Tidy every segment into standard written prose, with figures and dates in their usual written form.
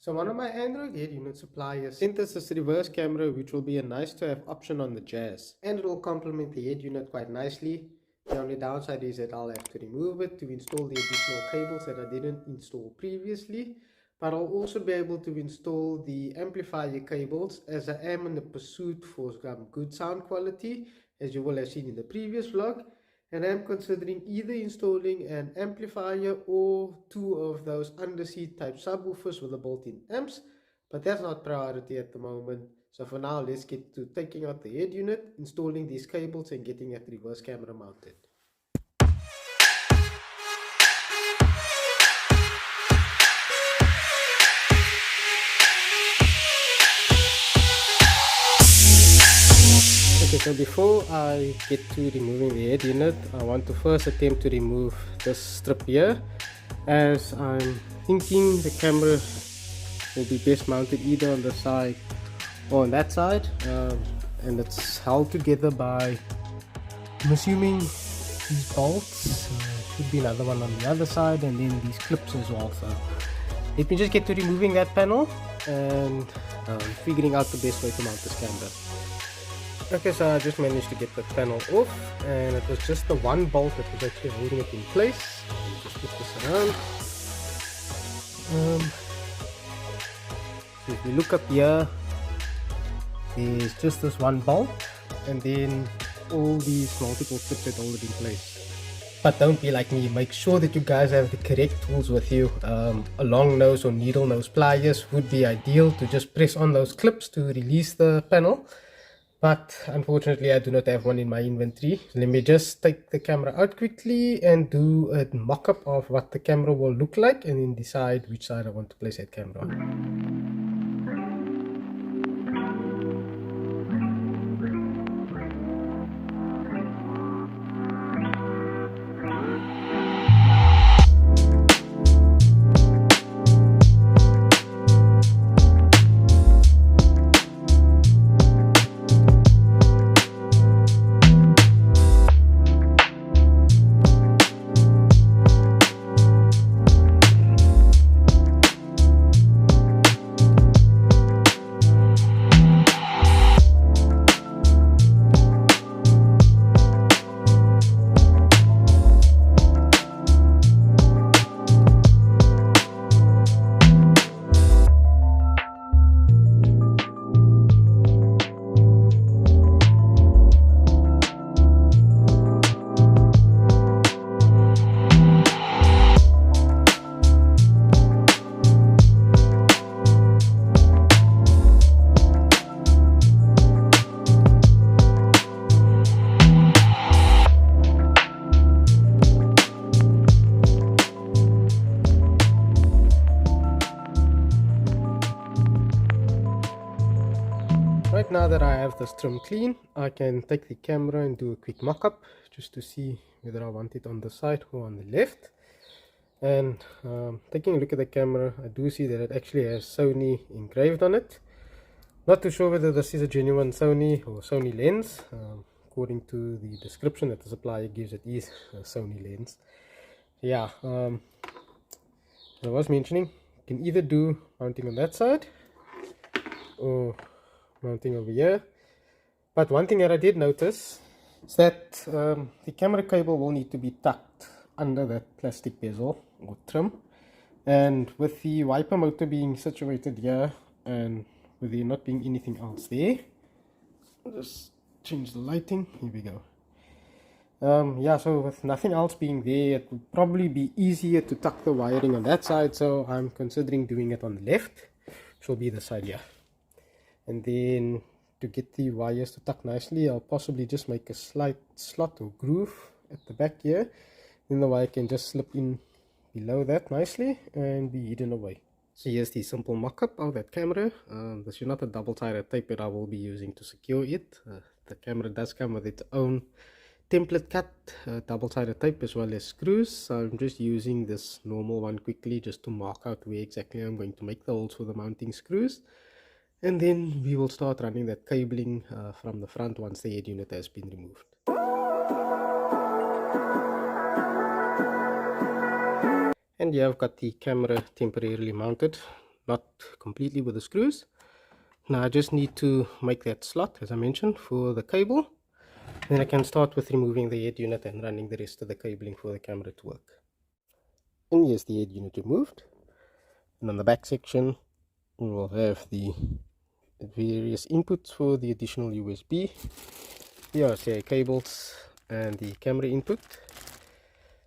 So one of my Android head unit suppliers sent us this reverse camera, which will be a nice to have option on the Jazz, and it will complement the head unit quite nicely. The only downside is that I'll have to remove it to install the additional cables that I didn't install previously, but I'll also be able to install the amplifier cables, as I am in the pursuit for good sound quality, as you will have seen in the previous vlog. And I'm considering either installing an amplifier or two of those underseat type subwoofers with the built-in amps, but that's not priority at the moment. So for now, let's get to taking out the head unit, installing these cables and getting that reverse camera mounted. Okay, so before I get to removing the head unit, I want to first attempt to remove this strip here, as I'm thinking the camera will be best mounted either on the side or on that side, and it's held together by, I'm assuming, these bolts. Should be another one on the other side, and then these clips as well. So let me just get to removing that panel and figuring out the best way to mount this camera. Okay, so I just managed to get the panel off, and it was just the one bolt that was actually holding it in place. Let me just flip this around. So if we look up here, there's just this one bolt, and then all these multiple clips that hold it in place. But don't be like me, make sure that you guys have the correct tools with you. A long nose or needle nose pliers would be ideal to just press on those clips to release the panel. But unfortunately I do not have one in my inventory. Let me just take the camera out quickly and do a mock-up of what the camera will look like, and then decide which side I want to place that camera on. Right now that I have this trim clean, I can take the camera and do a quick mock-up just to see whether I want it on the side or on the left. And taking a look at the camera, I do see that it actually has Sony engraved on it. Not too sure whether this is a genuine Sony or Sony lens. According to the description that the supplier gives, it is a Sony lens. Yeah, as I was mentioning, you can either do mounting on that side or mounting over here. But one thing that I did notice is that the camera cable will need to be tucked under that plastic bezel or trim, and with the wiper motor being situated here and with there not being anything else there, I'll just change the lighting. Here we go. Yeah, so with nothing else being there, it would probably be easier to tuck the wiring on that side, so I'm considering doing it on the left, which will be the side here. And then to get the wires to tuck nicely, I'll possibly just make a slight slot or groove at the back here, then the wire can just slip in below that nicely and be hidden away. So here's the simple mock-up of that camera. This is not a double-sided tape that I will be using to secure it. The camera does come with its own template cut double-sided tape as well as screws, so I'm just using this normal one quickly just to mark out where exactly I'm going to make the holes for the mounting screws. And then we will start running that cabling from the front once the head unit has been removed. And here I've got the camera temporarily mounted. not completely with the screws. Now I just need to make that slot, as I mentioned, for the cable. Then I can start with removing the head unit and running the rest of the cabling for the camera to work. And here's the head unit removed. And on the back section, we will have the various inputs for the additional USB, the RCA cables, and the camera input.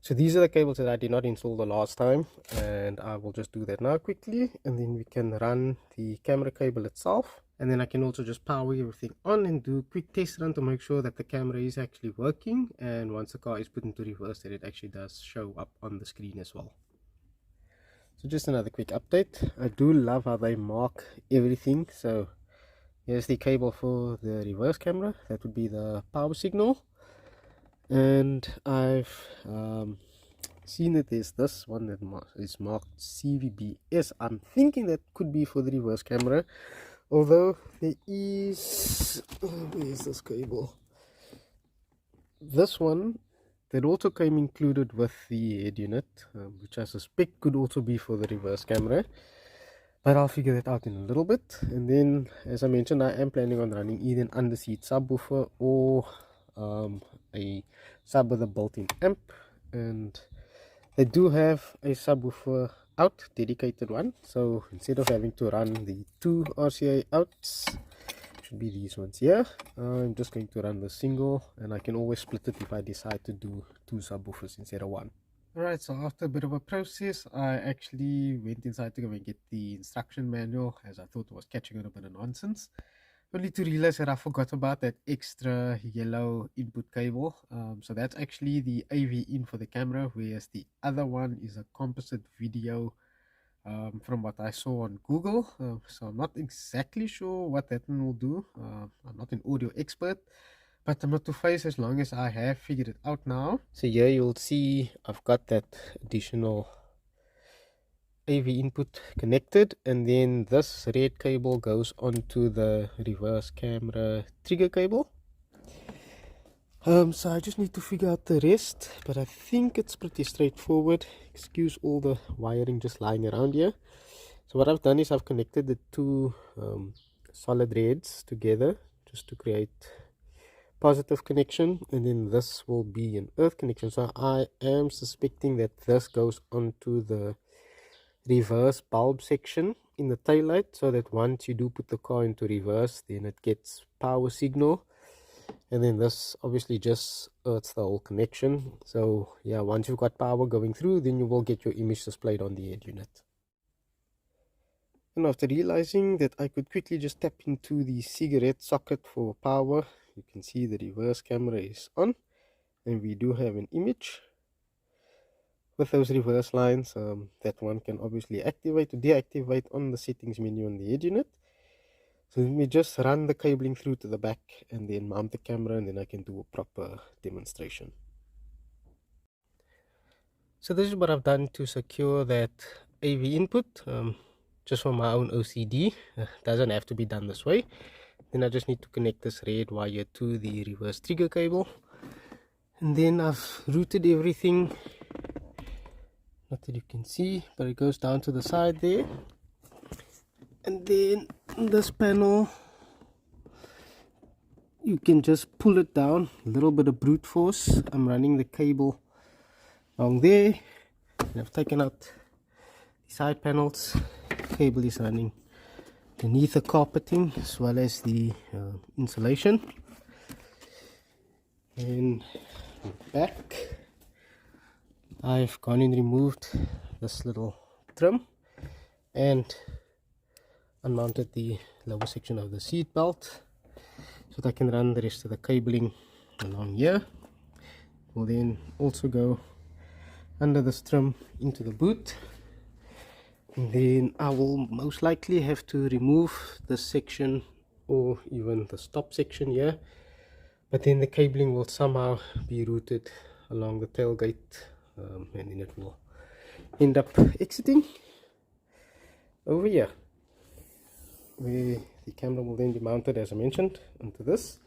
So these are the cables that I did not install the last time, and I will just do that now quickly, and then we can run the camera cable itself, and then I can also just power everything on and do a quick test run to make sure that the camera is actually working, and once the car is put into reverse that it actually does show up on the screen as well. So just another quick update. I do love how they mark everything. So here's the cable for the reverse camera, that would be the power signal. And I've seen that there's this one that is marked CVBS. I'm thinking that could be for the reverse camera, although there is, where's this cable? This one that also came included with the head unit, which I suspect could also be for the reverse camera, but I'll figure that out in a little bit. And then, as I mentioned, I am planning on running either an under-seat subwoofer or a sub with a built-in amp, and they do have a subwoofer out, dedicated one, so instead of having to run the two RCA outs, should be these ones here, I'm just going to run the single, and I can always split it if I decide to do two subwoofers instead of one. Alright, so after a bit of a process, I actually went inside to go and get the instruction manual, as I thought it was catching on a bit of nonsense. Only to realize that I forgot about that extra yellow input cable. So that's actually the AV in for the camera, whereas the other one is a composite video from what I saw on Google. So I'm not exactly sure what that one will do. I'm not an audio expert, but I'm not too phased as long as I have figured it out now. So here you'll see I've got that additional AV input connected, and then this red cable goes onto the reverse camera trigger cable. So I just need to figure out the rest, but I think it's pretty straightforward. Excuse all the wiring just lying around here. So what I've done is I've connected the two solid reds together just to create positive connection, and then this will be an earth connection. So I am suspecting that this goes onto the reverse bulb section in the taillight, so that once you do put the car into reverse, then it gets power signal, and then this obviously just earths the whole connection. So yeah, once you've got power going through, then you will get your image displayed on the head unit. And after realizing that I could quickly just tap into the cigarette socket for power, you can see the reverse camera is on, and we do have an image with those reverse lines that one can obviously activate or deactivate on the settings menu on the head unit. So let me just run the cabling through to the back and then mount the camera, and then I can do a proper demonstration. So this is what I've done to secure that AV input, just for my own OCD. Doesn't have to be done this way. Then I just need to connect this red wire to the reverse trigger cable, and then I've routed everything. Not that you can see, but it goes down to the side there, and then this panel, you can just pull it down, a little bit of brute force. I'm running the cable along there, and I've taken out the side panels. The cable is running beneath the carpeting as well as the insulation. And back, I've gone and removed this little trim and unmounted the lower section of the seat belt so that I can run the rest of the cabling along here. We'll then also go under this trim into the boot, and then I will most likely have to remove this section or even the stop section here, but then the cabling will somehow be routed along the tailgate, and then it will end up exiting over here, where the camera will then be mounted, as I mentioned, onto this,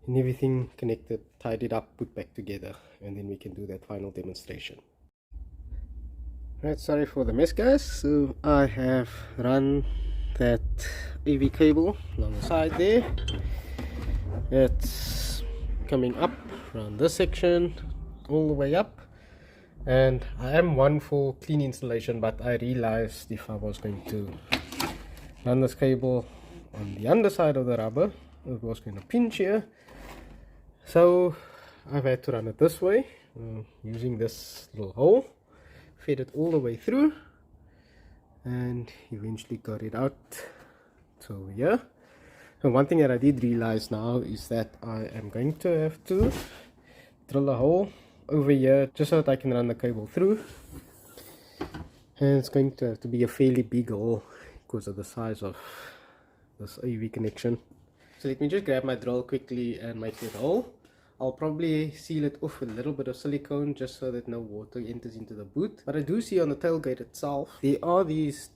and everything connected, tied it up, put back together, and then we can do that final demonstration. Right, sorry for the mess guys. So I have run that AV cable along the side there. It's coming up around this section all the way up, and I am one for clean installation, but I realized if I was going to run this cable on the underside of the rubber, it was going to pinch here. So I've had to run it this way, using this little hole, fed it all the way through, and eventually got it out to over here. And one thing that I did realize now is that I am going to have to drill a hole over here just so that I can run the cable through, and it's going to have to be a fairly big hole because of the size of this AV connection. So let me just grab my drill quickly and make the hole. I'll probably seal it off with a little bit of silicone just so that no water enters into the boot. But I do see on the tailgate itself there are these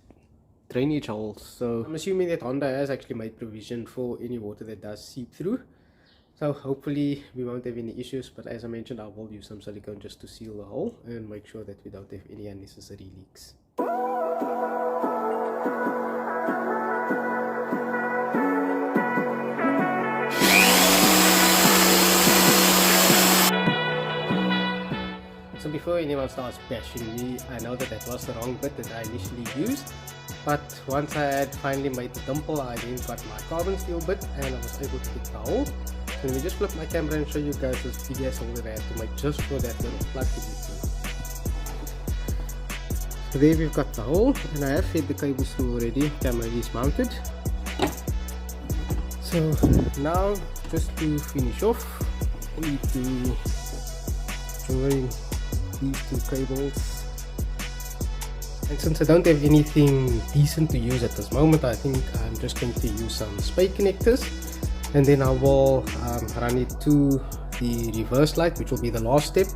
drainage holes, so I'm assuming that Honda has actually made provision for any water that does seep through. So hopefully we won't have any issues, but as I mentioned, I will use some silicone just to seal the hole and make sure that we don't have any unnecessary leaks. So before anyone starts bashing me, I know that that was the wrong bit that I initially used, but once I had finally made the dimple, I then got my carbon steel bit and I was able to get the hole. So let me just flip my camera and show you guys this big ass hole that I had to make just for that little plug to get through. So there we've got the hole, and I have fed the cables through already. Camera is mounted. So now just to finish off, we need to join these two cables, and since I don't have anything decent to use at this moment, I think I'm just going to use some spade connectors, and then I will run it to the reverse light, which will be the last step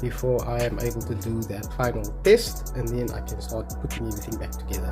before I am able to do that final test, and then I can start putting everything back together.